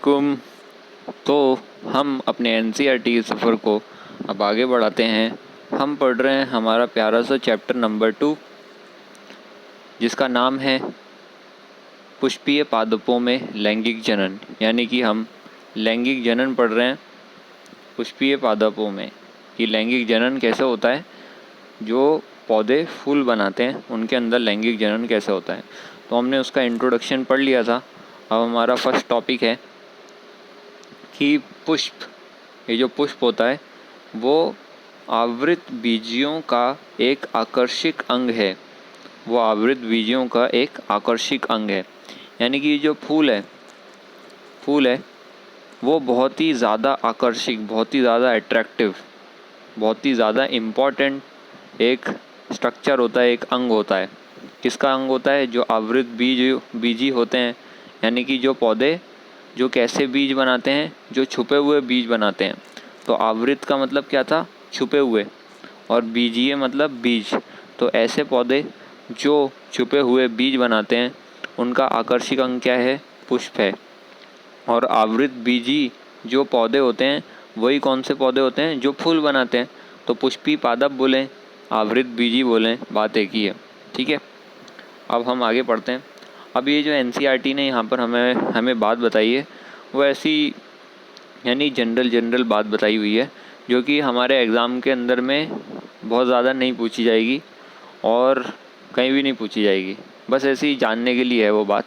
कुम तो हम अपने एनसीईआरटी सफ़र को अब आगे बढ़ाते हैं। हम पढ़ रहे हैं हमारा प्यारा सा चैप्टर नंबर 2, जिसका नाम है पुष्पीय पादपों में लैंगिक जनन। यानी कि हम लैंगिक जनन पढ़ रहे हैं पुष्पीय पादपों में कि लैंगिक जनन कैसे होता है। जो पौधे फूल बनाते हैं उनके अंदर लैंगिक जनन कैसे होता है, तो हमने उसका इंट्रोडक्शन पढ़ लिया था। अब हमारा फर्स्ट टॉपिक है कि पुष्प, ये जो पुष्प होता है वो आवृत बीजियों का एक आकर्षक अंग है। वो आवृत बीजियों का एक आकर्षक अंग है। यानी कि जो फूल है वो बहुत ही ज़्यादा आकर्षक, बहुत ही ज़्यादा अट्रैक्टिव, बहुत ही ज़्यादा इम्पॉर्टेंट एक स्ट्रक्चर होता है, एक अंग होता है। किसका अंग होता है? जो आवृत बीजी होते हैं। यानी कि जो पौधे जो कैसे बीज बनाते हैं, जो छुपे हुए बीज बनाते हैं। तो आवृत का मतलब क्या था? छुपे हुए, और बीजीय मतलब बीज। तो ऐसे पौधे जो छुपे हुए बीज बनाते हैं उनका आकर्षक अंग क्या है? पुष्प है। और आवृत बीजी जो पौधे होते हैं वही कौन से पौधे होते हैं? जो फूल बनाते हैं। तो पुष्पी पादप बोलें, आवृत बीजी बोलें, बात एक ही है। ठीक है, अब हम आगे पढ़ते हैं। अब ये जो एनसीईआरटी ने यहाँ पर हमें बात बताई है वो ऐसी यानी जनरल बात बताई हुई है, जो कि हमारे एग्ज़ाम के अंदर में बहुत ज़्यादा नहीं पूछी जाएगी और कहीं भी नहीं पूछी जाएगी। बस ऐसे ही जानने के लिए है वो बात।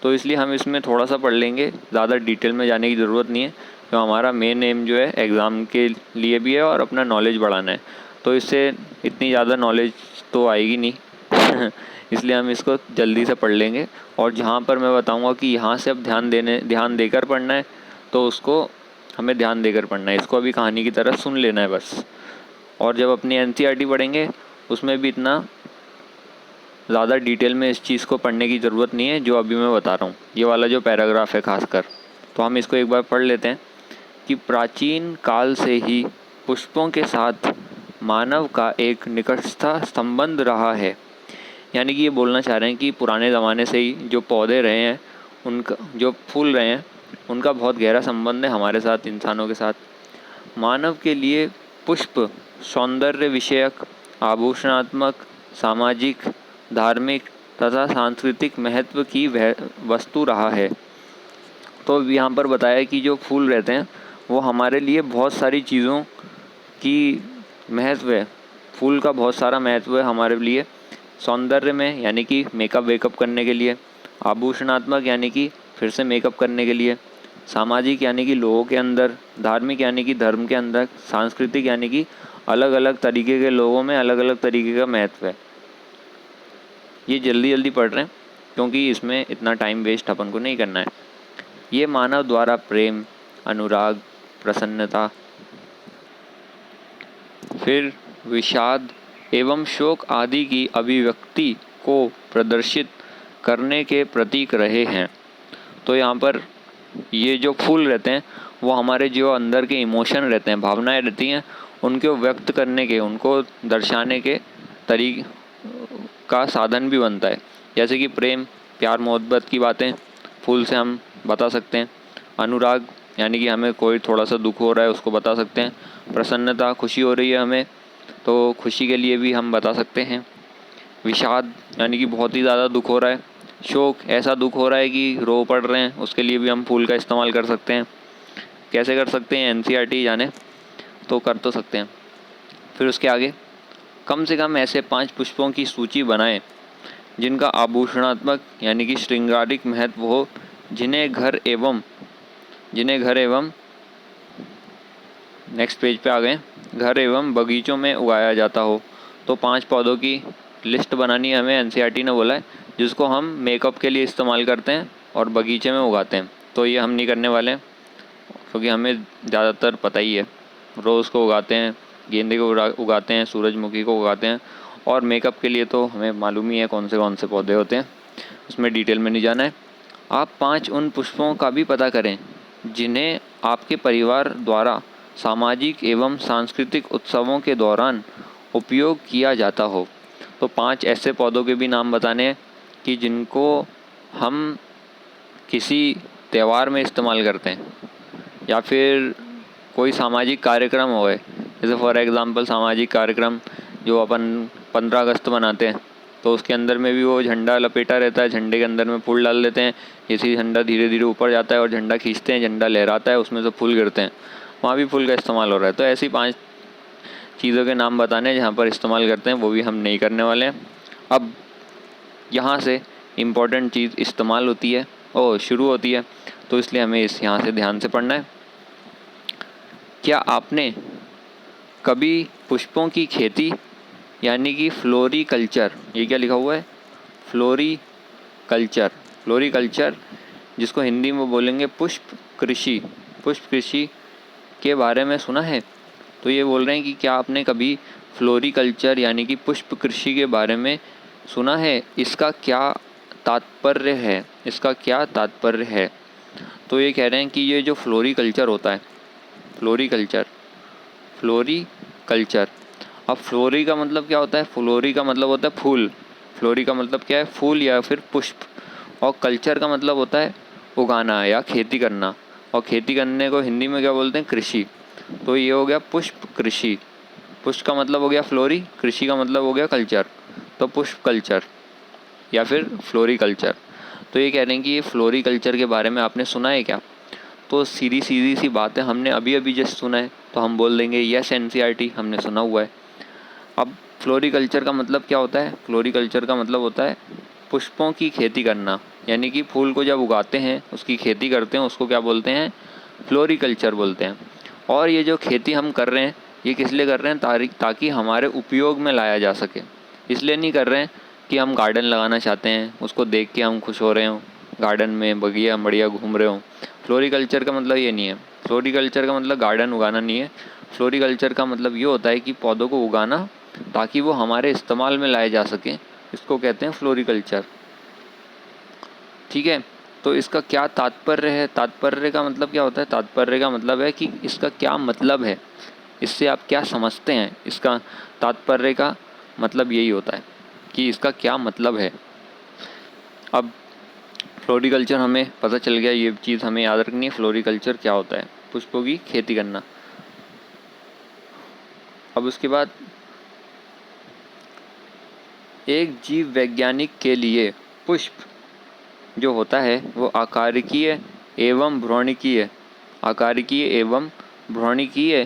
तो इसलिए हम इसमें थोड़ा सा पढ़ लेंगे, ज़्यादा डिटेल में जाने की ज़रूरत नहीं है। तो हमारा मेन एम जो है एग्ज़ाम के लिए भी है और अपना नॉलेज बढ़ाना है। तो इससे इतनी ज़्यादा नॉलेज तो आएगी नहीं इसलिए हम इसको जल्दी से पढ़ लेंगे। और जहाँ पर मैं बताऊँगा कि यहाँ से अब ध्यान देकर पढ़ना है, तो उसको हमें ध्यान देकर पढ़ना है। इसको अभी कहानी की तरह सुन लेना है बस। और जब अपनी एनसीईआरटी पढ़ेंगे उसमें भी इतना ज़्यादा डिटेल में इस चीज़ को पढ़ने की ज़रूरत नहीं है जो अभी मैं बता रहा हूँ। ये वाला जो पैराग्राफ है खासकर, तो हम इसको एक बार पढ़ लेते हैं कि प्राचीन काल से ही पुष्पों के साथ मानव का एक निकटता संबंध रहा है। यानी कि ये बोलना चाह रहे हैं कि पुराने ज़माने से ही जो पौधे रहे हैं, उनका जो फूल रहे हैं, उनका बहुत गहरा संबंध है हमारे साथ, इंसानों के साथ। मानव के लिए पुष्प सौंदर्य विषयक, आभूषणात्मक, सामाजिक, धार्मिक तथा सांस्कृतिक महत्व की वस्तु रहा है। तो यहाँ पर बताया कि जो फूल रहते हैं वो हमारे लिए बहुत सारी चीज़ों की महत्व है। फूल का बहुत सारा महत्व है हमारे लिए। सौंदर्य में यानी कि मेकअप वेकअप करने के लिए, आभूषणात्मक यानी कि फिर से मेकअप करने के लिए, सामाजिक यानी कि लोगों के अंदर, धार्मिक यानी कि धर्म के अंदर, सांस्कृतिक यानी कि अलग अलग तरीके के लोगों में अलग अलग तरीके का महत्व है। ये जल्दी पढ़ रहे हैं क्योंकि इसमें इतना टाइम वेस्ट अपन को नहीं करना है। ये मानव द्वारा प्रेम, अनुराग, प्रसन्नता, फिर विषाद एवं शोक आदि की अभिव्यक्ति को प्रदर्शित करने के प्रतीक रहे हैं। तो यहाँ पर ये जो फूल रहते हैं वो हमारे जो अंदर के इमोशन रहते हैं, भावनाएं रहती हैं, उनको व्यक्त करने के, उनको दर्शाने के तरीके का साधन भी बनता है। जैसे कि प्रेम, प्यार मोहब्बत की बातें फूल से हम बता सकते हैं। अनुराग यानी कि हमें कोई थोड़ा सा दुख हो रहा है उसको बता सकते हैं। प्रसन्नता, खुशी हो रही है हमें, तो खुशी के लिए भी हम बता सकते हैं। विषाद यानी कि बहुत ही ज़्यादा दुख हो रहा है। शोक, ऐसा दुख हो रहा है कि रो पड़ रहे हैं, उसके लिए भी हम फूल का इस्तेमाल कर सकते हैं। कैसे कर सकते हैं? एनसीईआरटी जाने तो कर तो सकते हैं। फिर उसके आगे कम से कम ऐसे 5 पुष्पों की सूची बनाएं जिनका आभूषणात्मक यानी कि श्रृंगारिक महत्व हो, जिन्हें घर एवं नेक्स्ट पेज पे आ गए, घर एवं बगीचों में उगाया जाता हो। तो 5 पौधों की लिस्ट बनानी है हमें, एनसीईआरटी ने बोला है, जिसको हम मेकअप के लिए इस्तेमाल करते हैं और बगीचे में उगाते हैं। तो ये हम नहीं करने वाले हैं क्योंकि हमें ज़्यादातर पता ही है। रोज़ को उगाते हैं, गेंदे को उगाते हैं, सूरजमुखी को उगाते हैं, और मेकअप के लिए तो हमें मालूम ही है कौन से पौधे होते हैं, उसमें डिटेल में नहीं जाना है। आप 5 उन पुष्पों का भी पता करें जिन्हें आपके परिवार द्वारा सामाजिक एवं सांस्कृतिक उत्सवों के दौरान उपयोग किया जाता हो। तो 5 ऐसे पौधों के भी नाम बताने हैं कि जिनको हम किसी त्यौहार में इस्तेमाल करते हैं, या फिर कोई सामाजिक कार्यक्रम हो गए, जैसे फॉर एग्ज़ाम्पल सामाजिक कार्यक्रम जो अपन 15 अगस्त मनाते हैं, तो उसके अंदर में भी वो झंडा लपेटा रहता है, झंडे के अंदर में फूल डाल देते हैं, जैसे ही झंडा धीरे धीरे ऊपर जाता है और झंडा खींचते हैं, झंडा लहराता है, उसमें से फूल गिरते हैं, वहाँ भी फूल का इस्तेमाल हो रहा है। तो ऐसी 5 चीज़ों के नाम बताने हैं जहाँ पर इस्तेमाल करते हैं, वो भी हम नहीं करने वाले हैं। अब यहाँ से इम्पॉर्टेंट चीज़ इस्तेमाल होती है और शुरू होती है, तो इसलिए हमें यहाँ से ध्यान से पढ़ना है। क्या आपने कभी पुष्पों की खेती यानी कि फ्लोरीकल्चर, ये क्या लिखा हुआ है, फ्लोरीकल्चर, फ्लोरीकल्चर जिसको हिंदी में बोलेंगे पुष्प कृषि, पुष्प कृषि के बारे में सुना है? तो ये बोल रहे हैं कि क्या आपने कभी फ्लोरीकल्चर यानी कि पुष्प कृषि के बारे में सुना है, इसका क्या तात्पर्य है, इसका क्या तात्पर्य है? तो ये कह रहे हैं कि ये जो फ्लोरीकल्चर होता है, फ्लोरीकल्चर, फ्लोरीकल्चर, अब फ्लोरी का मतलब क्या होता है? फ्लोरी का मतलब होता है फूल, फ्लोरी का मतलब क्या है? फूल या फिर पुष्प, और कल्चर का मतलब होता है उगाना या खेती करना, और खेती करने को हिंदी में क्या बोलते हैं? कृषि। तो ये हो गया पुष्प कृषि, पुष्प का मतलब हो गया फ्लोरी, कृषि का मतलब हो गया कल्चर, तो पुष्प कल्चर या फिर फ्लोरीकल्चर। तो ये कह रहे हैं कि ये फ्लोरीकल्चर के बारे में आपने सुना है क्या? तो सीधी सीधी सी बात है, हमने अभी अभी जस्ट सुना है, तो हम बोल देंगे यस एनसीईआरटी हमने सुना हुआ है। अब फ्लोरीकल्चर का मतलब क्या होता है? फ्लोरीकल्चर का मतलब होता है पुष्पों की खेती करना, यानी कि फूल को जब उगाते हैं, उसकी खेती करते हैं, उसको क्या बोलते हैं? फ्लोरीकल्चर बोलते हैं। और ये जो खेती हम कर रहे हैं, ये किस लिए कर रहे हैं? ताकि हमारे उपयोग में लाया जा सके। इसलिए नहीं कर रहे हैं कि हम गार्डन लगाना चाहते हैं, उसको देख के हम खुश हो रहे हों, गार्डन में बगिया बढ़िया घूम रहे हों। फ्लोरीकल्चर का मतलब ये नहीं है, फ्लोरीकल्चर का मतलब गार्डन उगाना नहीं है। फ्लोरीकल्चर का मतलब ये होता है कि पौधों को उगाना ताकि वो हमारे इस्तेमाल में लाए जा सकें, इसको कहते हैं फ्लोरीकल्चर। ठीक है, तो इसका क्या तात्पर्य है? तात्पर्य का मतलब क्या होता है? तात्पर्य का मतलब है कि इसका क्या मतलब है, इससे आप क्या समझते हैं। इसका तात्पर्य का मतलब यही होता है कि इसका क्या मतलब है। अब फ्लोरीकल्चर हमें पता चल गया, ये चीज़ हमें याद रखनी है, फ्लोरीकल्चर क्या होता है? पुष्पों की खेती करना। अब उसके बाद एक जीव वैज्ञानिक के लिए पुष्प जो होता है वो आकारिकीय एवं भ्रूणिकीय, आकारिकीय एवं भ्रूणिकीय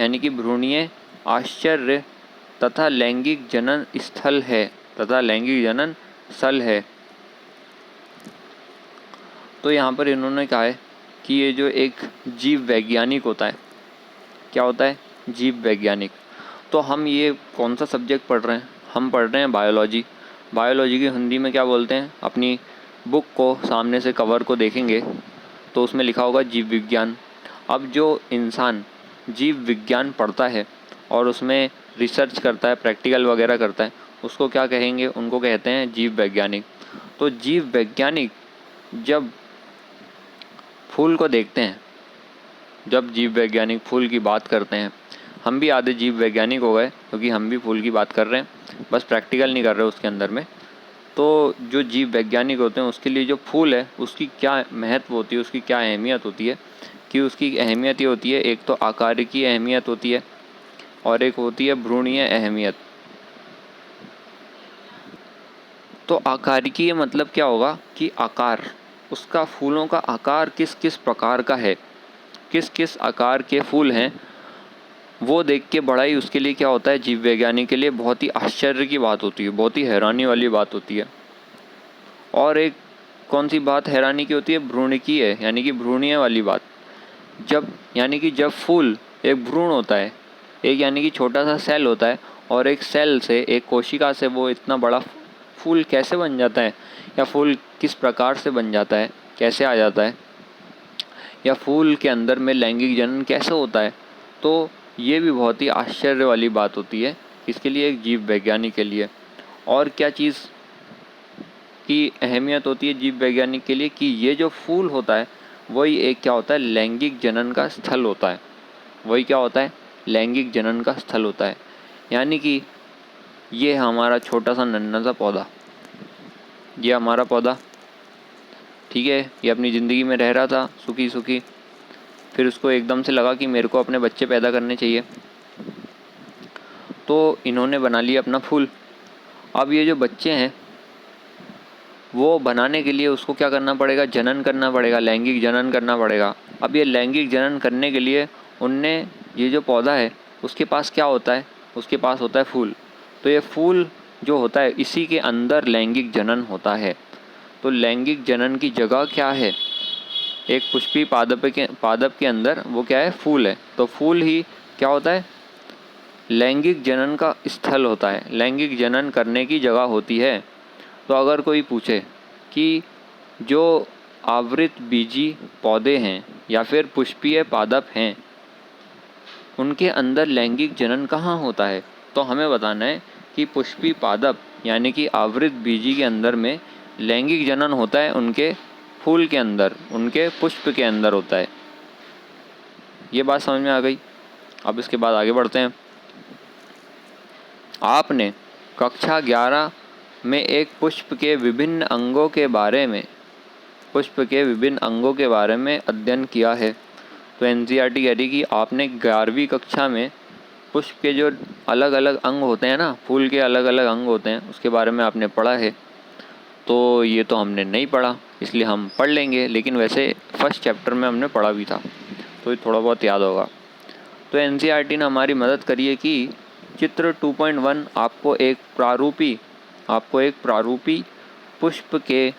यानी कि भ्रूणीय आश्चर्य तथा लैंगिक जनन स्थल है, तथा लैंगिक जनन स्थल है। तो यहाँ पर इन्होंने कहा है कि ये जो एक जीव वैज्ञानिक होता है, क्या होता है? जीव वैज्ञानिक। तो हम ये कौन सा सब्जेक्ट पढ़ रहे हैं? हम पढ़ रहे हैं बायोलॉजी। बायोलॉजी की हिंदी में क्या बोलते हैं? अपनी बुक को सामने से कवर को देखेंगे तो उसमें लिखा होगा जीव विज्ञान। अब जो इंसान जीव विज्ञान पढ़ता है और उसमें रिसर्च करता है, प्रैक्टिकल वगैरह करता है, उसको क्या कहेंगे? उनको कहते हैं जीव वैज्ञानिक। तो जीव वैज्ञानिक जब फूल को देखते हैं, जब जीव वैज्ञानिक फूल की बात करते हैं, हम भी आधे जीव वैज्ञानिक हो गए क्योंकि हम भी फूल की बात कर रहे हैं, बस प्रैक्टिकल नहीं कर रहे उसके अंदर में। तो जो जीव वैज्ञानिक होते हैं उसके लिए जो फूल है उसकी क्या महत्व होती है, उसकी क्या अहमियत होती है, कि उसकी अहमियत ये होती है, एक तो आकार की अहमियत होती है और एक होती है भ्रूणीय अहमियत। तो आकारिकीय मतलब क्या होगा कि आकार, उसका फूलों का आकार किस किस प्रकार का है, किस किस आकार के फूल हैं, वो देख के बड़ा ही उसके लिए क्या होता है? जीव वैज्ञानिक के लिए बहुत ही आश्चर्य की बात होती है, बहुत ही हैरानी वाली बात होती है। और एक कौन सी बात हैरानी की होती है? भ्रूणिकीय है, यानी कि भ्रूणीय वाली बात। जब यानी कि जब फूल एक भ्रूण होता है, एक यानी कि छोटा सा सेल होता है, और एक सेल से, एक कोशिका से वो इतना बड़ा फूल कैसे बन जाता है, या फूल किस प्रकार से बन जाता है, कैसे आ जाता है, या फूल के अंदर में लैंगिक जनन कैसे होता है, तो ये भी बहुत ही आश्चर्य वाली बात होती है इसके लिए, एक जीव वैज्ञानिक के लिए। और क्या चीज़ की अहमियत होती है जीव वैज्ञानिक के लिए? कि ये जो फूल होता है वही एक क्या होता है? लैंगिक जनन का स्थल होता है। वही क्या होता है? लैंगिक जनन का स्थल होता है। यानी कि ये हमारा छोटा सा नन्हा सा पौधा, ये हमारा पौधा, ठीक है। ये अपनी ज़िंदगी में रह रहा था सुखी सुखी, फिर उसको एकदम से लगा कि मेरे को अपने बच्चे पैदा करने चाहिए, तो इन्होंने बना लिया अपना फूल। अब ये जो बच्चे हैं वो बनाने के लिए उसको क्या करना पड़ेगा, जनन करना पड़ेगा, लैंगिक जनन करना पड़ेगा। अब ये लैंगिक जनन करने के लिए उनने ये जो पौधा है उसके पास क्या होता है, उसके पास होता है फूल। तो ये फूल जो होता है इसी के अंदर लैंगिक जनन होता है। तो लैंगिक जनन की जगह क्या है, एक पुष्पी पादप के अंदर वो क्या है, फूल है। तो फूल ही क्या होता है, लैंगिक जनन का स्थल होता है, लैंगिक जनन करने की जगह होती है। तो अगर कोई पूछे कि जो आवृत बीजी पौधे हैं या फिर पुष्पीय पादप हैं उनके अंदर लैंगिक जनन कहाँ होता है, तो हमें बताना है कि पुष्पी पादप यानी कि आवृत बीजी के अंदर में लैंगिक जनन होता है, उनके फूल के अंदर, उनके पुष्प के अंदर होता है। ये बात समझ में आ गई। अब इसके बाद आगे बढ़ते हैं। आपने कक्षा 11 में एक पुष्प के विभिन्न अंगों के बारे में अध्ययन किया है। तो एनसीईआरटी कह रही कि आपने 11वीं कक्षा में पुष्प के जो अलग अलग अंग होते हैं ना, फूल के अलग अलग अंग होते हैं, उसके बारे में आपने पढ़ा है। तो ये तो हमने नहीं पढ़ा, इसलिए हम पढ़ लेंगे, लेकिन वैसे फर्स्ट चैप्टर में हमने पढ़ा भी था, तो ये थोड़ा बहुत याद होगा। तो एनसीईआरटी ने हमारी मदद करी है कि चित्र 2.1 आपको एक प्रारूपी पुष्प के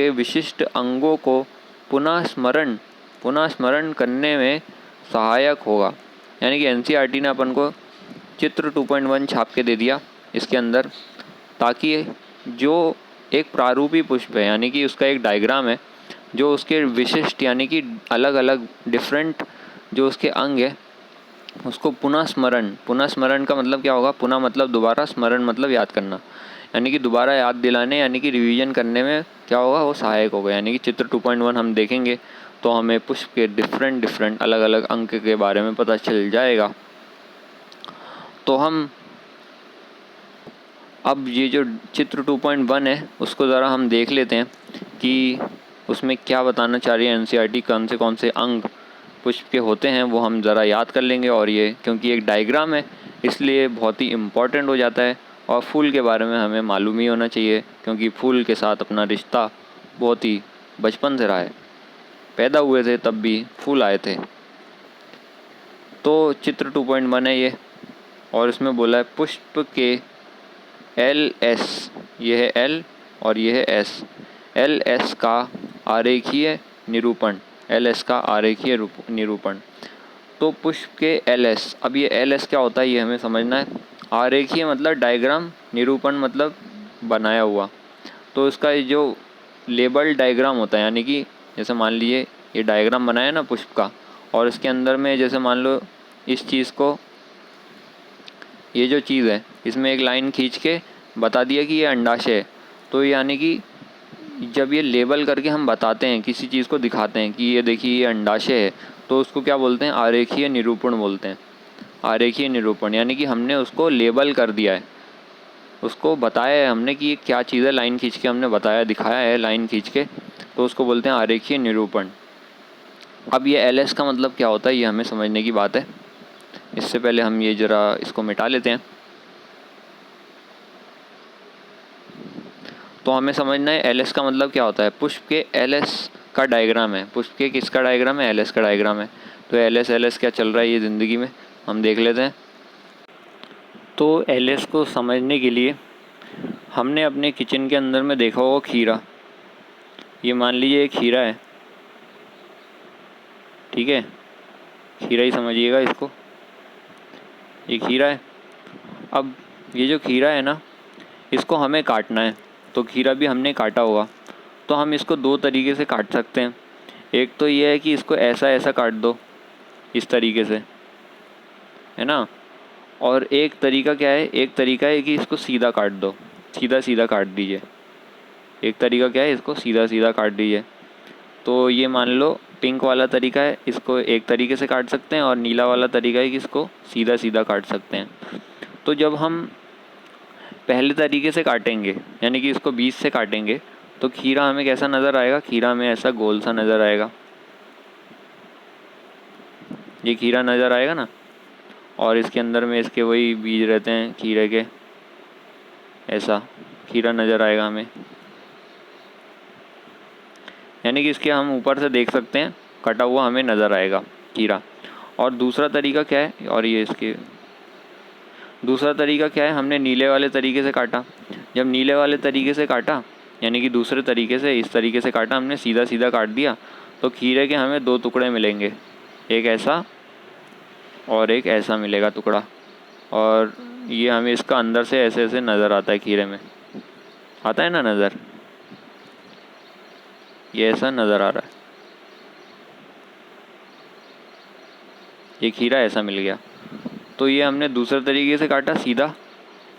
विशिष्ट अंगों को पुनः स्मरण करने में सहायक होगा। यानी कि एनसीईआरटी ने अपन को चित्र 2.1 छाप के दे दिया इसके अंदर, ताकि जो एक प्रारूपी पुष्प है यानी कि उसका एक डायग्राम है, जो उसके विशिष्ट यानी कि अलग अलग डिफरेंट जो उसके अंग है उसको पुनः स्मरण का मतलब क्या होगा, पुनः मतलब दोबारा, स्मरण मतलब याद करना, यानी कि दोबारा याद दिलाने यानी कि रिवीजन करने में क्या होगा, वो सहायक होगा। यानी कि चित्र 2.1 हम देखेंगे तो हमें पुष्प के डिफरेंट अलग अलग अंग के बारे में पता चल जाएगा। तो हम अब ये जो चित्र 2.1 है उसको ज़रा हम देख लेते हैं कि उसमें क्या बताना चाह रही है एनसीईआरटी, कौन से अंग पुष्प के होते हैं वो हम ज़रा याद कर लेंगे। और ये क्योंकि एक डायग्राम है इसलिए बहुत ही इम्पॉर्टेंट हो जाता है, और फूल के बारे में हमें मालूम ही होना चाहिए क्योंकि फूल के साथ अपना रिश्ता बहुत ही बचपन से रहा है, पैदा हुए थे तब भी फूल आए थे। तो चित्र 2.1 है ये, और इसमें बोला है पुष्प के LS, ये है L और ये है S, LS का आरेखीय निरूपण। तो पुष्प के LS, अब ये LS क्या होता है ये हमें समझना है। आरेखीय मतलब डायग्राम, निरूपण मतलब बनाया हुआ। तो इसका जो लेबल डायग्राम होता है, यानी कि जैसे मान लीजिए ये डायग्राम बनाया ना पुष्प का, और इसके अंदर में जैसे मान लो इस चीज़ को, ये जो चीज़ है इसमें एक लाइन खींच के बता दिया कि ये अंडाशय है। तो यानी कि जब ये लेबल करके हम बताते हैं, किसी चीज़ को दिखाते हैं कि ये देखिए ये अंडाशय है, तो उसको क्या बोलते हैं, आरेखीय निरूपण बोलते हैं। आरेखीय निरूपण यानी कि हमने उसको लेबल कर दिया है, उसको बताया है हमने कि ये क्या चीज़ है, लाइन खींच के हमने बताया, दिखाया है लाइन खींच के, तो उसको बोलते हैं आरेखीय निरूपण। अब ये LS का मतलब क्या होता है ये हमें समझने की बात है। इससे पहले हम ये ज़रा इसको मिटा लेते हैं। तो हमें समझना है LS का मतलब क्या होता है। पुष्प के LS का डायग्राम है, पुष्प के किसका डायग्राम है, LS का डायग्राम है। तो LS क्या चल रहा है ये ज़िंदगी में हम देख लेते हैं। तो LS को समझने के लिए हमने अपने किचन के अंदर में देखा होगा खीरा। ये मान लीजिए एक खीरा है, ठीक है, खीरा ही समझिएगा इसको, ये खीरा है। अब ये जो खीरा है ना, इसको हमें काटना है, तो खीरा भी हमने काटा होगा। तो हम इसको दो तरीके से काट सकते हैं। एक तो ये है कि इसको ऐसा काट दो इस तरीके से, है ना। और एक तरीका क्या है, एक तरीका है कि इसको सीधा काट दो, सीधा काट दीजिए। एक तरीका क्या है, इसको सीधा काट दीजिए। तो ये मान लो पिंक वाला तरीका है, इसको एक तरीके से काट सकते हैं, और नीला वाला तरीका है कि इसको सीधा काट सकते हैं। तो जब हम पहले तरीके से काटेंगे यानी कि इसको बीच से काटेंगे, तो खीरा हमें कैसा नज़र आएगा? खीरा हमें ऐसा गोल सा नज़र आएगा, ये खीरा नज़र आएगा ना। और इसके अंदर में इसके वही बीज रहते हैं खीरे के, ऐसा खीरा नज़र आएगा हमें, यानी कि इसके हम ऊपर से देख सकते हैं, कटा हुआ हमें नज़र आएगा खीरा। और दूसरा तरीका क्या है, और ये इसके दूसरा तरीका क्या है, हमने नीले वाले तरीके से काटा। जब नीले वाले तरीके से काटा, यानी कि दूसरे तरीके से, इस तरीके से काटा हमने, सीधा सीधा काट दिया, तो खीरे के हमें दो टुकड़े मिलेंगे, एक ऐसा और एक ऐसा मिलेगा टुकड़ा। और ये हमें इसका अंदर से ऐसे ऐसे नज़र आता है, खीरे में आता है ना नज़र, ये ऐसा नज़र आ रहा है, ये खीरा ऐसा मिल गया। तो ये हमने दूसरे तरीके से काटा सीधा,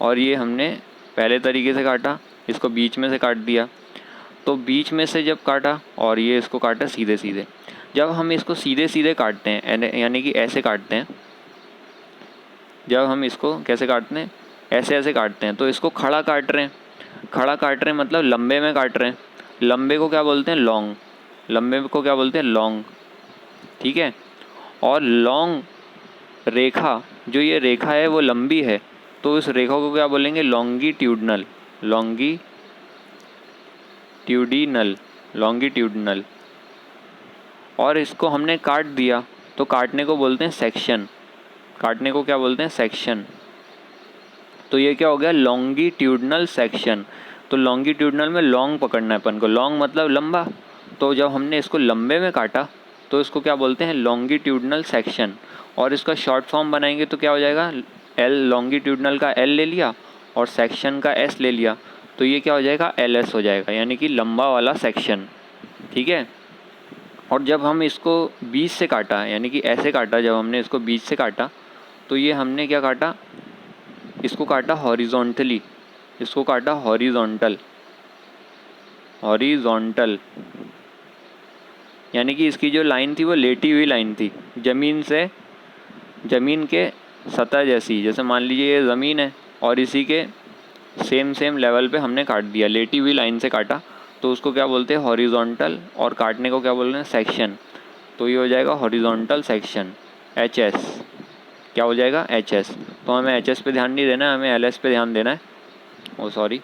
और ये हमने पहले तरीके से काटा, इसको बीच में से काट दिया। तो बीच में से जब काटा और ये इसको काटा सीधे सीधे, जब हम इसको सीधे सीधे काटते हैं, यानी कि ऐसे काटते हैं, जब हम इसको कैसे काटते हैं, ऐसे ऐसे काटते हैं, तो इसको खड़ा काट रहे हैं। खड़ा काट रहे हैं मतलब लंबे में काट रहे हैं। लंबे को क्या बोलते हैं? लॉन्ग। लंबे को क्या बोलते हैं? लॉन्ग। ठीक है। और लॉन्ग रेखा, जो ये रेखा है वो लंबी है, तो इस रेखा को क्या बोलेंगे? लॉन्गिट्यूडनल। Longitudinal, longitudinal. और इसको हमने काट दिया, तो काटने को बोलते हैं सेक्शन। काटने को क्या बोलते हैं? सेक्शन। तो ये क्या हो गया? Longitudinal section. तो लॉन्गिट्यूडनल में लॉन्ग पकड़ना है अपन को, लॉन्ग मतलब लंबा। तो जब हमने इसको लंबे में काटा, तो इसको क्या बोलते हैं? Longitudinal section. और इसका शॉर्ट फॉर्म बनाएंगे तो क्या हो जाएगा? एल, लॉन्गिट्यूडनल का एल ले लिया और सेक्शन का एस ले लिया, तो ये क्या हो जाएगा? एल एस हो जाएगा, यानी कि लंबा वाला सेक्शन। ठीक है। और जब हम इसको बीच से काटा, यानी कि ऐसे काटा, जब हमने इसको बीच से काटा, तो ये हमने क्या काटा? इसको काटा हॉरिजॉन्टली, इसको काटा हॉरिजॉन्टल। हॉरिजॉन्टल यानी कि इसकी जो लाइन थी वो लेटी हुई लाइन थी, ज़मीन से, ज़मीन के सतह जैसी। जैसे मान लीजिए ये ज़मीन है और इसी के सेम लेवल पे हमने काट दिया, लेटी हुई लाइन से काटा, तो उसको क्या बोलते हैं? हॉरिजॉन्टल। और काटने को क्या बोल रहे हैं? सेक्शन। तो ये हो जाएगा हॉरिजॉन्टल सेक्शन, एच एस। क्या हो जाएगा? H S. तो हमें एच एस पे ध्यान नहीं देना है, हमें एल एस पे ध्यान देना है। ओ सॉरी।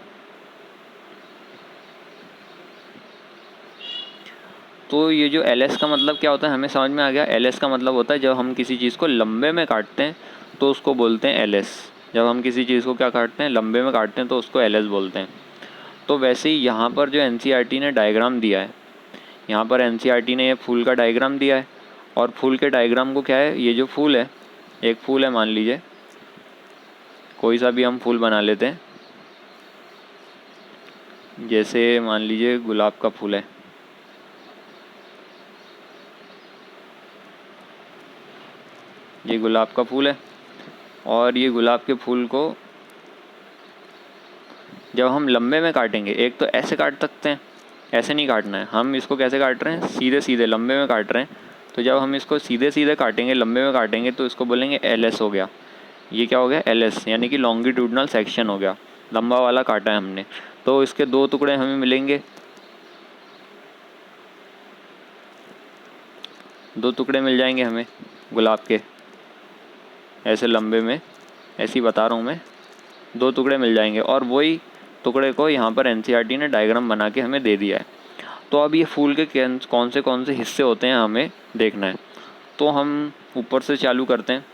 तो ये जो एल एस का मतलब क्या होता है हमें समझ में आ गया। एल एस का मतलब होता है जब हम किसी चीज़ को लंबे में काटते हैं तो उसको बोलते हैं एल एस। जब हम किसी चीज़ को क्या काटते हैं? लंबे में काटते हैं, तो उसको एल एस बोलते हैं। तो वैसे ही यहाँ पर जो एन सी आर टी ने डायग्राम दिया है, यहाँ पर एन सी आर टी ने ये फूल का डायग्राम दिया है। और फूल के डायग्राम को क्या है, ये जो फूल है, एक फूल है, मान लीजिए कोई सा भी हम फूल बना लेते हैं। जैसे मान लीजिए गुलाब का फूल है, ये गुलाब का फूल है। और ये गुलाब के फूल को जब हम लंबे में काटेंगे, एक तो ऐसे काट सकते हैं, ऐसे नहीं काटना है, हम इसको कैसे काट रहे हैं? सीधे सीधे लंबे में काट रहे हैं। तो जब हम इसको सीधे सीधे काटेंगे, लंबे में काटेंगे, तो इसको बोलेंगे एल एस हो गया। ये क्या हो गया? एल एस, यानी कि लॉन्गिट्यूडनल सेक्शन हो गया, लंबा वाला काटा है हमने। तो इसके दो टुकड़े हमें मिलेंगे, दो टुकड़े मिल जाएंगे हमें गुलाब के, ऐसे लंबे में, ऐसे ही बता रहा हूँ मैं, दो टुकड़े मिल जाएंगे। और वही टुकड़े को यहाँ पर एनसीईआरटी ने डायग्राम बना के हमें दे दिया है। तो अब ये फूल के कौन से हिस्से होते हैं हमें देखना है। तो हम ऊपर से चालू करते हैं।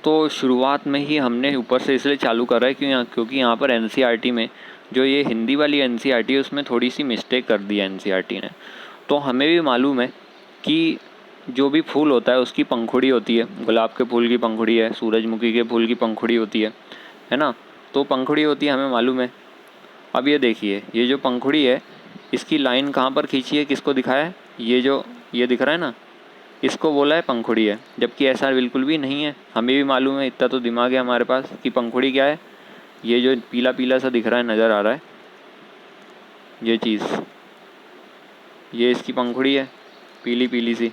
तो शुरुआत में ही हमने ऊपर से इसलिए चालू करा है क्योंकि यहाँ पर एनसीईआरटी में जो ये हिंदी वाली एनसीईआरटी है उसमें थोड़ी सी मिस्टेक कर दी है एनसीईआरटी ने। तो हमें भी मालूम है कि जो भी फूल होता है उसकी पंखुड़ी होती है। गुलाब के फूल की पंखुड़ी है, सूरजमुखी के फूल की पंखुड़ी होती है ना। तो पंखुड़ी होती है, हमें मालूम है। अब ये देखिए, ये जो पंखुड़ी है इसकी लाइन कहाँ पर खींची है, किसको दिखाया है? ये दिख रहा है ना, इसको बोला है पंखुड़ी है, जबकि ऐसा बिल्कुल भी नहीं है। हमें भी मालूम है, इतना तो दिमाग है हमारे पास कि पंखुड़ी क्या है। ये जो पीला पीला सा दिख रहा है, नज़र आ रहा है, ये चीज़, ये इसकी पंखुड़ी है, पीली पीली सी,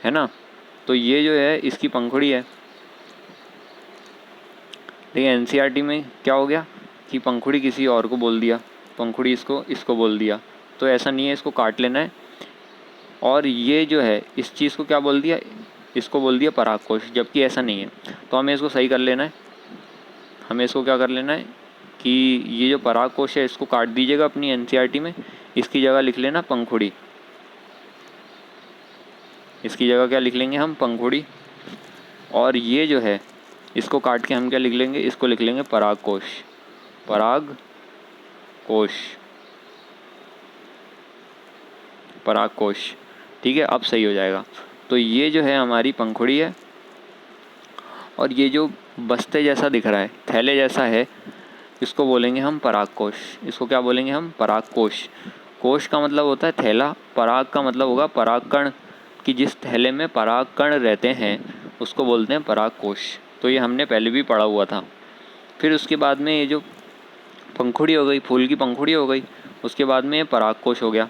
है ना। तो ये जो है इसकी पंखुड़ी है। देखिए एनसीईआरटी में क्या हो गया कि पंखुड़ी किसी और को बोल दिया, पंखुड़ी इसको बोल दिया, तो ऐसा नहीं है, इसको काट लेना है। और ये जो है इस चीज़ को क्या बोल दिया, इसको बोल दिया परागकोश, जबकि ऐसा नहीं है। तो हमें इसको सही कर लेना है। हमें इसको क्या कर लेना है कि ये जो परागकोश है इसको काट दीजिएगा अपनी एनसीईआरटी में, इसकी जगह लिख लेना पंखुड़ी। इसकी जगह क्या लिख लेंगे हम, पंखुड़ी। और ये जो है इसको काट के हम क्या लिख लेंगे, इसको लिख लेंगे परागकोश। परागकोश, परागकोश। ठीक है, अब सही हो जाएगा। तो ये जो है हमारी पंखुड़ी है, और ये जो बस्ते जैसा दिख रहा है, थैले जैसा है, इसको बोलेंगे हम परागकोश। इसको क्या बोलेंगे हम, परागकोश। कोश का मतलब होता है थैला, पराग का मतलब होगा परागकण, कि जिस थैले में परागकण रहते हैं उसको बोलते हैं परागकोश। तो ये हमने पहले भी पढ़ा हुआ था। फिर उसके बाद में ये जो पंखुड़ी हो गई, फूल की पंखुड़ी हो गई, उसके बाद में ये परागकोश हो गया।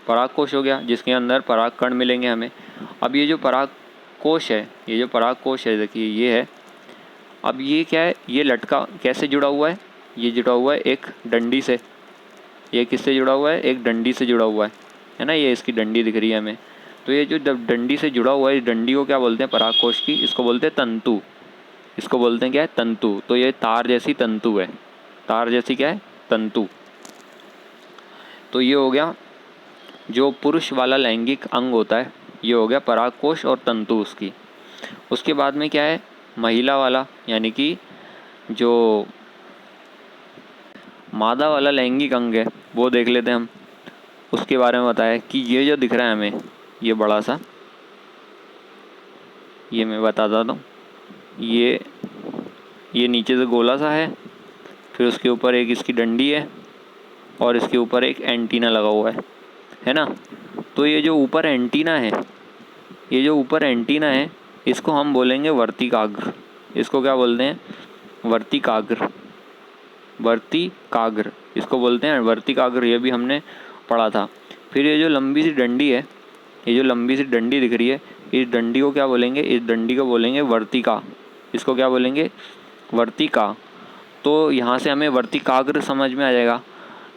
परागकोश हो गया जिसके अंदर परागकण मिलेंगे हमें। अब ये जो परागकोश है, ये जो परागकोश है, देखिए ये है। अब ये क्या है, ये लटका कैसे जुड़ा हुआ है, ये जुड़ा हुआ है एक डंडी से। ये किससे जुड़ा हुआ है, एक डंडी से जुड़ा हुआ है ना, ये इसकी डंडी दिख रही है हमें। तो ये जो डंडी से जुड़ा हुआ है, इस डंडी को क्या बोलते हैं, परागकोश की, इसको बोलते हैं तंतु। इसको बोलते हैं क्या है, तंतु। तो ये तार जैसी तंतु है, तार जैसी क्या है, तंतु। तो ये हो गया जो पुरुष वाला लैंगिक अंग होता है, ये हो गया परागकोश और तंतु उसकी। उसके बाद में क्या है, महिला वाला, यानी कि जो मादा वाला लैंगिक अंग है वो देख लेते हैं हम। उसके बारे में बताया कि ये जो दिख रहा है हमें, ये बड़ा सा, ये मैं बताता हूँ, ये नीचे से गोला सा है, फिर उसके ऊपर एक इसकी डंडी है, और इसके ऊपर एक एंटीना लगा हुआ है ना। तो ये जो ऊपर एंटीना है, ये जो ऊपर एंटीना है, इसको हम बोलेंगे वर्तिकाग्र। इसको क्या बोलते हैं, वर्तिकाग्र। वर्तिकाग्र इसको बोलते हैं, वर्तिकाग्र, ये भी हमने पढ़ा था। फिर ये जो लंबी सी डंडी है, ये जो लंबी सी डंडी दिख रही है, इस डंडी को क्या बोलेंगे, इस डंडी को बोलेंगे वर्तिका। इसको क्या बोलेंगे, वर्तिका। तो यहाँ से हमें वर्तिकाग्र समझ में आ जाएगा।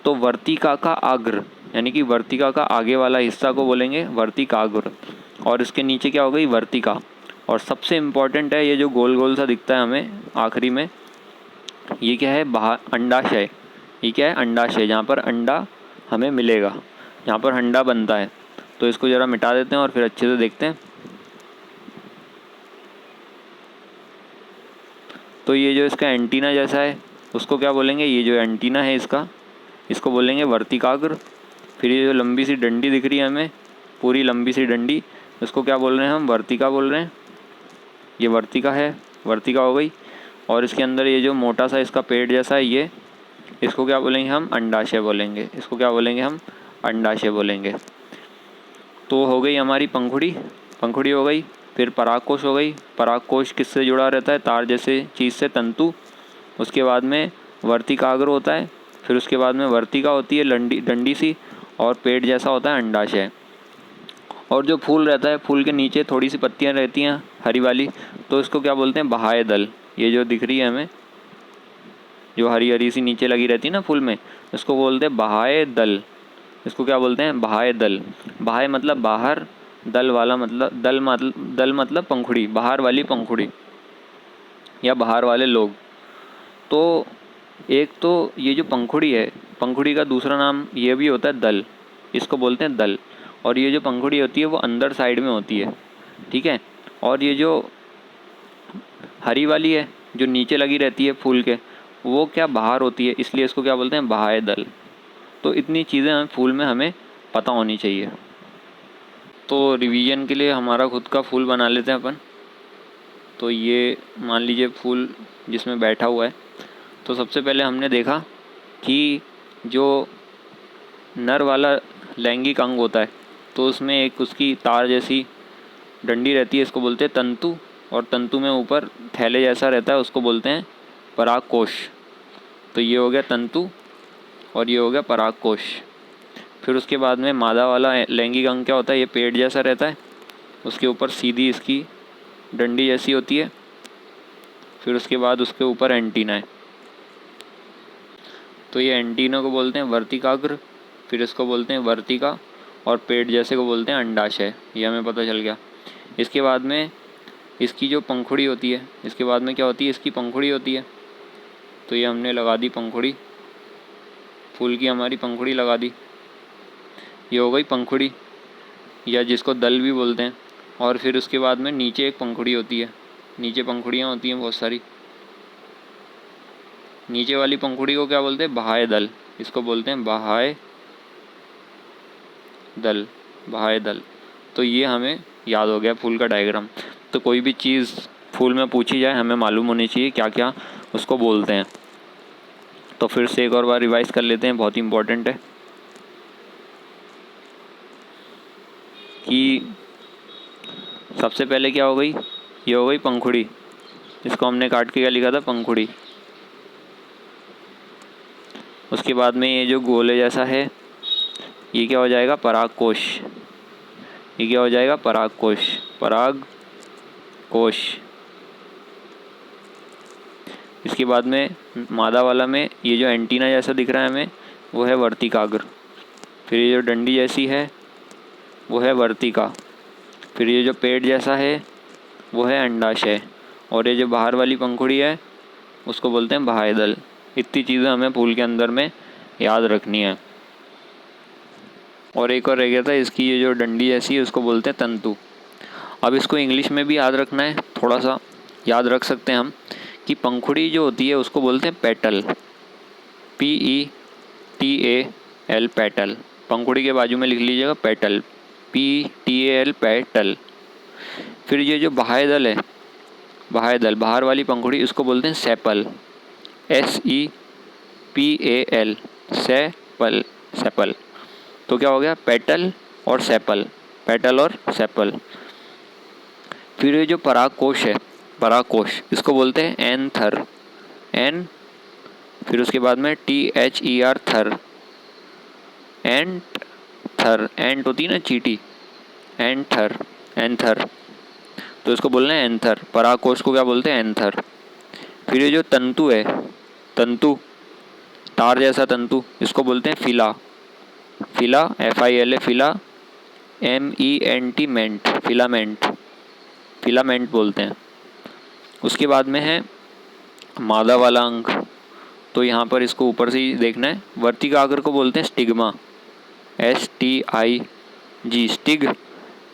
तो वर्तिका का आग्र, यानी कि वर्तिका का आगे वाला हिस्सा को बोलेंगे वर्तिकाग्र, और इसके नीचे क्या हो गई, वर्तिका। और सबसे इम्पॉर्टेंट है ये जो गोल गोल सा दिखता है हमें आखिरी में, ये क्या है, अंडाशय। ये क्या है, अंडाशय, जहाँ पर अंडा हमें मिलेगा, जहाँ पर अंडा बनता है। तो इसको ज़रा मिटा देते हैं और फिर अच्छे से देखते हैं। तो ये जो इसका एंटीना जैसा है उसको क्या बोलेंगे, ये जो एंटीना है इसका, इसको बोलेंगे वर्तिकाग्र। फिर ये जो लंबी सी डंडी दिख रही है हमें, पूरी लंबी सी डंडी, इसको क्या बोल रहे हैं हम, वर्तिका बोल रहे हैं। ये वर्तिका है, वर्तिका हो गई। और इसके अंदर ये जो मोटा सा इसका पेड़ जैसा है, ये, इसको क्या बोलेंगे हम, अंडाशय बोलेंगे। इसको क्या बोलेंगे हम, अंडाशय बोलेंगे। तो हो गई हमारी पंखुड़ी, पंखुड़ी हो गई। फिर परागकोश हो गई। परागकोश किससे जुड़ा रहता है, तार जैसे चीज़ से, तंतु। उसके बाद में वर्तिकाग्र होता है। फिर उसके बाद में वर्तिका होती है, डंडी सी, और पेड़ जैसा होता है अंडाशय। और जो फूल रहता है, फूल के नीचे थोड़ी सी पत्तियां रहती हैं हरी वाली, तो इसको क्या बोलते हैं, बहाए दल। ये जो दिख रही है हमें, जो हरी हरी सी नीचे लगी रहती है ना फूल में, इसको बोलते हैं बहाए दल। इसको क्या बोलते हैं, बहाए दल। बहाए मतलब बाहर, दल वाला मतलब दल मतलब पंखुड़ी, बाहर वाली पंखुड़ी या बाहर वाले लोग। तो एक तो ये जो पंखुड़ी है, पंखुड़ी का दूसरा नाम ये भी होता है दल, इसको बोलते हैं दल। और ये जो पंखुड़ी होती है वो अंदर साइड में होती है, ठीक है। और ये जो हरी वाली है जो नीचे लगी रहती है फूल के, वो क्या बाहर होती है, इसलिए इसको क्या बोलते हैं, बहाए दल। तो इतनी चीज़ें हमें फूल में हमें पता होनी चाहिए। तो रिवीजन के लिए हमारा खुद का फूल बना लेते हैं अपन। तो ये मान लीजिए फूल जिसमें बैठा हुआ है। तो सबसे पहले हमने देखा कि जो नर वाला लैंगिक अंग होता है, तो उसमें एक उसकी तार जैसी डंडी रहती है, इसको बोलते हैं तंतु। और तंतु में ऊपर थैले जैसा रहता है, उसको बोलते हैं परागकोश। तो ये हो गया तंतु और ये हो गया परागकोश। फिर उसके बाद में मादा वाला लैंगिक अंग क्या होता है, ये पेड़ जैसा रहता है, उसके ऊपर सीधी इसकी डंडी जैसी होती है। फिर उसके बाद उसके ऊपर एंटीना है। तो ये एंटीना को बोलते हैं वर्तिकाग्र, फिर इसको बोलते हैं वर्तिका, और पेट जैसे को बोलते हैं अंडाशय। ये हमें पता चल गया। इसके बाद में इसकी जो पंखुड़ी होती है, इसके बाद में क्या होती है, इसकी पंखुड़ी होती है। तो ये हमने लगा दी पंखुड़ी, फूल की हमारी पंखुड़ी लगा दी। ये हो गई पंखुड़ी, या जिसको दल भी बोलते हैं। और फिर उसके बाद में नीचे एक पंखुड़ी होती है, नीचे पंखुड़ियाँ होती हैं बहुत सारी। नीचे वाली पंखुड़ी को क्या बोलते हैं, बाह्य दल। इसको बोलते हैं बाह्य दल, बाह्य दल। तो ये हमें याद हो गया फूल का डायग्राम। तो कोई भी चीज़ फूल में पूछी जाए हमें मालूम होनी चाहिए क्या क्या उसको बोलते हैं। तो फिर से एक और बार रिवाइज कर लेते हैं, बहुत ही इम्पोर्टेंट है कि सबसे पहले क्या हो गई, ये हो गई पंखुड़ी। इसको हमने काट के क्या लिखा था, पंखुड़ी। उसके बाद में ये जो गोले जैसा है ये क्या हो जाएगा, परागकोश। ये क्या हो जाएगा, परागकोश, परागकोश। इसके बाद में मादा वाला में ये जो एंटीना जैसा दिख रहा है हमें, वो है वर्तिकाग्र। फिर ये जो डंडी जैसी है वो है वर्तिका। फिर ये जो पेट जैसा है वो है अंडाशय, और ये जो बाहर वाली पंखुड़ी है उसको बोलते हैं बाह्य दल। इतनी चीज़ें हमें फूल के अंदर में याद रखनी है। और एक और रह गया था, इसकी ये जो डंडी जैसी है उसको बोलते हैं तंतु। अब इसको इंग्लिश में भी याद रखना है, थोड़ा सा याद रख सकते हैं हम कि पंखुड़ी जो होती है उसको बोलते हैं पेटल, PETAL, पेटल। पंखुड़ी के बाजू में लिख लीजिएगा पेटल, PTAL, पेटल। फिर ये जो बाह्य दल है, बाह्य दल, बाहर वाली पंखुड़ी, इसको बोलते हैं सेपल, SEPAL, सेपल, सेपल। तो क्या हो गया, पेटल और सेपल, पेटल और सेपल। फिर ये जो परागकोश है, परागकोश, इसको बोलते हैं एंथर, एन, फिर उसके बाद में THER, थर, एंथर, एंट होती है ना चींटी, एंथर, एंथर। तो इसको बोलना है एंथर, परागकोश को क्या बोलते हैं, एंथर। फिर ये जो तंतु है, तंतु, तार जैसा तंतु, इसको बोलते हैं फिला, फिला, FILA, फिला, MENT, मेंट, फिलामेंट, फिलामेंट बोलते हैं। उसके बाद में है मादा वाला अंग। तो यहाँ पर इसको ऊपर से ही देखना है। वर्तिकाग्र को बोलते हैं स्टिग्मा, STIG, स्टिग,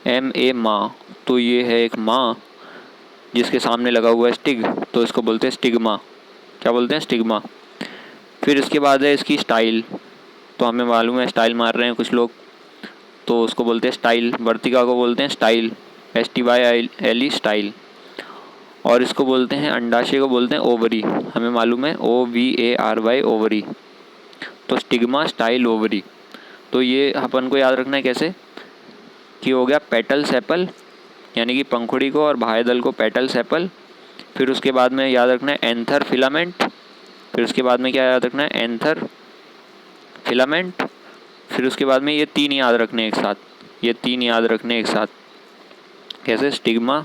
MA, माँ। तो ये है एक माँ जिसके सामने लगा हुआ है स्टिग, तो इसको बोलते हैं स्टिग्मा। क्या बोलते हैं, स्टिग्मा। फिर इसके बाद है इसकी स्टाइल। तो हमें मालूम है स्टाइल मार रहे हैं कुछ लोग, तो उसको बोलते हैं स्टाइल। वर्तिका को बोलते हैं स्टाइल, STYLE, स्टाइल। और इसको बोलते हैं अंडाशय को बोलते हैं ओवरी। हमें मालूम है OVARY, ओवरी। तो स्टिग्मा, स्टाइल, ओवरी। तो ये अपन को याद रखना है कैसे कि हो गया पेटल सेपल, यानी कि पंखुड़ी को और बाह्य दल को पेटल सेपल। फिर उसके बाद में याद रखना है एंथर, फिलामेंट। फिर उसके बाद में क्या याद रखना है, एंथर, फिलामेंट। फिर उसके बाद में ये तीन याद रखने एक साथ, ये तीन याद रखने एक साथ कैसे, स्टिग्मा,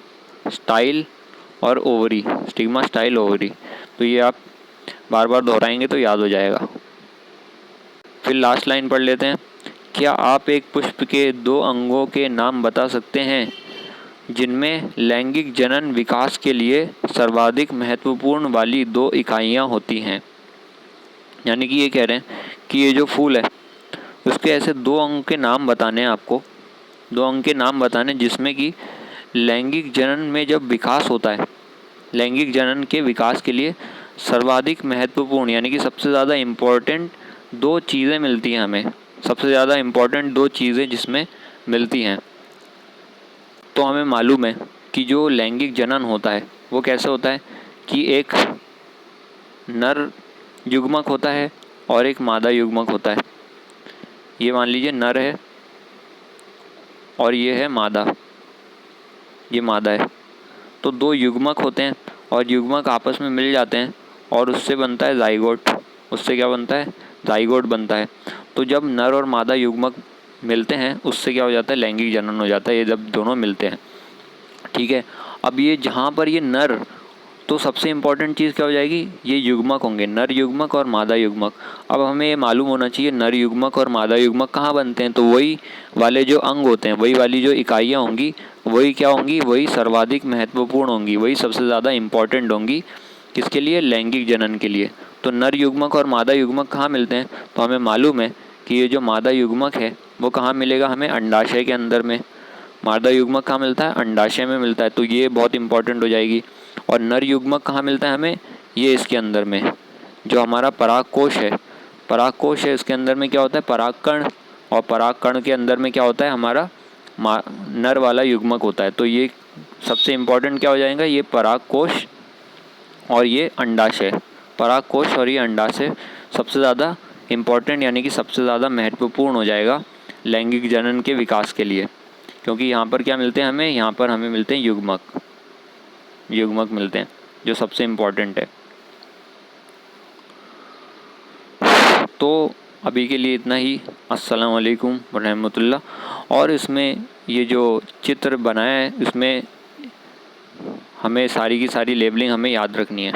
स्टाइल और ओवरी, स्टिग्मा, स्टाइल, ओवरी। तो ये आप बार बार दोहराएंगे तो याद हो जाएगा। फिर लास्ट लाइन पढ़ लेते हैं। क्या आप एक पुष्प के 2 अंगों के नाम बता सकते हैं जिनमें लैंगिक जनन विकास के लिए सर्वाधिक महत्वपूर्ण वाली 2 इकाइयाँ होती हैं। यानी कि ये कह रहे हैं कि ये जो फूल है उसके ऐसे 2 अंग के नाम बताने हैं आपको, 2 अंग के नाम बताने जिसमें कि लैंगिक जनन में जब विकास होता है, लैंगिक जनन के विकास के लिए सर्वाधिक महत्वपूर्ण यानी कि सबसे ज़्यादा इम्पोर्टेंट 2 चीज़ें मिलती हैं हमें, सबसे ज़्यादा इम्पोर्टेंट 2 चीज़ें जिसमें मिलती हैं। तो हमें मालूम है कि जो लैंगिक जनन होता है वो कैसे होता है कि एक नर युग्मक होता है और एक मादा युग्मक होता है। ये मान लीजिए नर है और ये है मादा, ये मादा है। तो 2 युग्मक होते हैं और युग्मक आपस में मिल जाते हैं और उससे बनता है जाइगोट। उससे क्या बनता है, जाइगोट बनता है। तो जब नर और मादा युग्मक मिलते हैं उससे क्या हो जाता है, लैंगिक जनन हो जाता है, ये जब दोनों मिलते हैं। ठीक है। अब ये जहाँ पर ये नर, तो सबसे इम्पॉर्टेंट चीज़ क्या हो जाएगी, ये युग्मक होंगे, नर युग्मक और मादा युग्मक। अब हमें ये मालूम होना चाहिए नर युग्मक और मादा युग्मक कहाँ बनते हैं, तो वही वाले जो अंग होते हैं, वही वाली जो इकाइयाँ होंगी, वही क्या होंगी, वही सर्वाधिक महत्वपूर्ण होंगी, वही सबसे ज़्यादा इम्पॉर्टेंट होंगी। किसके लिए, लैंगिक जनन के लिए। तो नर युग्मक और मादा युग्मक कहाँ मिलते हैं, तो हमें मालूम है कि ये जो मादा युग्मक है वो कहाँ मिलेगा, हमें अंडाशय के अंदर में। मादा युग्मक कहाँ मिलता है, अंडाशय में मिलता है, तो ये बहुत इंपॉर्टेंट हो जाएगी। और नर युग्मक कहाँ मिलता है हमें, ये इसके अंदर में जो हमारा परागकोश है, परागकोश है, इसके अंदर में क्या होता है, परागकण, और परागकण के अंदर में क्या होता है, हमारा नर वाला युग्मक होता है। तो ये सबसे इम्पॉर्टेंट क्या हो जाएगा, ये परागकोश और ये अंडाशय। परागकोश और ये अंडाशय सबसे ज़्यादा इम्पॉर्टेंट यानी कि सबसे ज़्यादा महत्वपूर्ण हो जाएगा लैंगिक जनन के विकास के लिए, क्योंकि यहाँ पर क्या मिलते हैं हमें, यहाँ पर हमें मिलते हैं युग्मक, युग्मक मिलते हैं जो सबसे इम्पॉर्टेंट है। तो अभी के लिए इतना ही। अस्सलाम वालेकुम रहमतुल्लाह। और इसमें ये जो चित्र बनाया है इसमें हमें सारी की सारी लेबलिंग हमें याद रखनी है।